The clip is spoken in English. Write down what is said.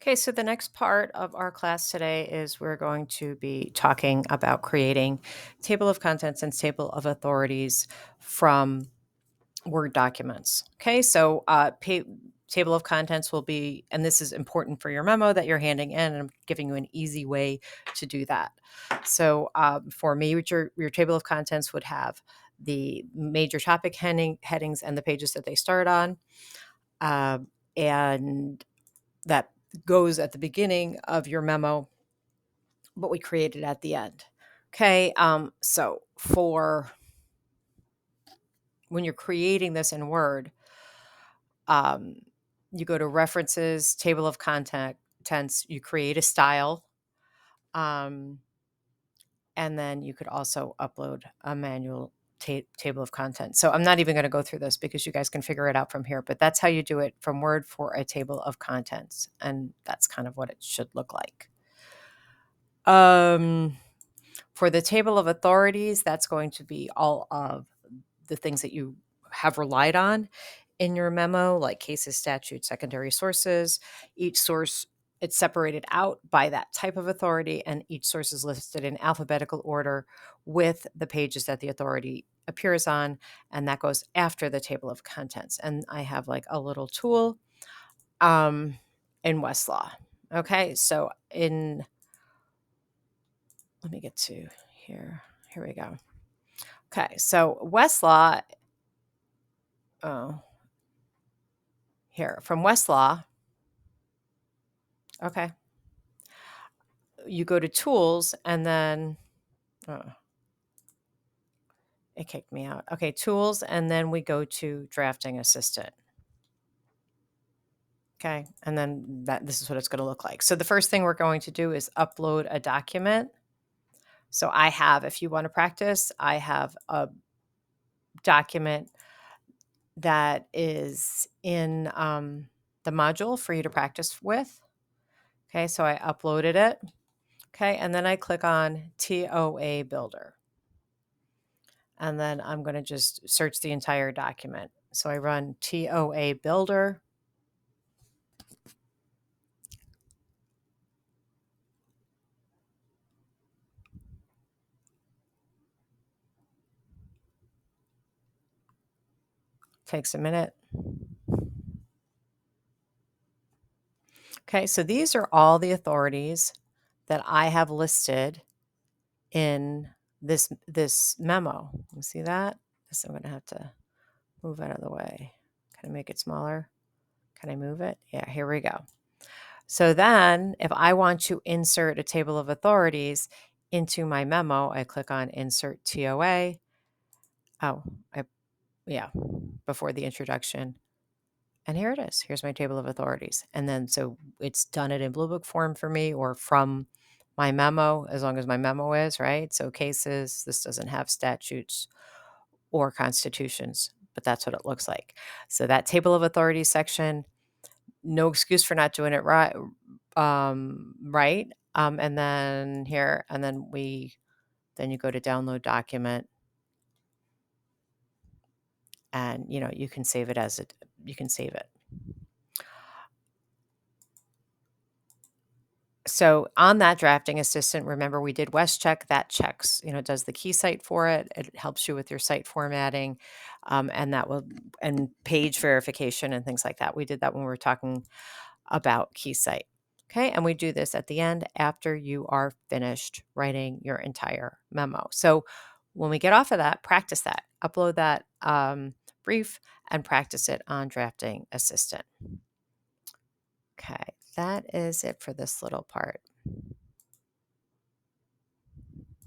Okay, so the next part of our class today is we're going to be talking about creating table of contents and table of authorities from Word documents. Okay, so table of contents will be, and this is important for your memo that you're handing in, and I'm giving you an easy way to do that. So for me, your table of contents would have the major topic headings and the pages that they start on. And that goes at the beginning of your memo, but we create it at the end. Okay. So for when you're creating this in Word, um, you go to references, table of contents, you create a style, um, and then you could also upload a manual table of contents. So I'm not even going to go through this because you guys can figure it out from here, but that's how you do it from Word for a table of contents. And that's kind of what it should look like. For the table of authorities, that's going to be all of the things that you have relied on in your memo, like cases, statutes, secondary sources. Each source, it's separated out by that type of authority, and each source is listed in alphabetical order with the pages that the authority appears on, and that goes after the table of contents. And I have like a little tool um, in Westlaw. Okay, so let me get to here. Here we go. Okay, so Westlaw, oh, here from Westlaw, okay, you go to tools and then, oh, it kicked me out. Okay, tools, and then we go to drafting assistant. Okay, and then this is what it's going to look like. So the first thing we're going to do is upload a document. So I have, if you want to practice, I have a document that is in the module for you to practice with. Okay, so I uploaded it. Okay, and then I click on TOA Builder. And then I'm going to just search the entire document. So I run TOA Builder. Takes a minute. Okay, so these are all the authorities that I have listed in this memo. You see that? So I'm going to have to move out of the way. Can I make it smaller? Can I move it? Yeah, here we go. So then if I want to insert a table of authorities into my memo, I click on Insert TOA. Oh, yeah, before the introduction. And here it is. Here's my table of authorities. And then so it's done it in Blue Book form for me or from my memo, as long as my memo is, right? So cases, this doesn't have statutes or constitutions, but that's what it looks like. So that table of authorities section, no excuse for not doing it right. Right. And then here, and then then you go to download document, and you can save it you can save it. So on that drafting assistant, remember we did WestCheck. That checks, does the key cite for it. It helps you with your site formatting, and page verification and things like that. We did that when we were talking about key cite. Okay, and we do this at the end after you are finished writing your entire memo. So when we get off of that, practice that, upload that brief, and practice it on drafting assistant. Okay, that is it for this little part.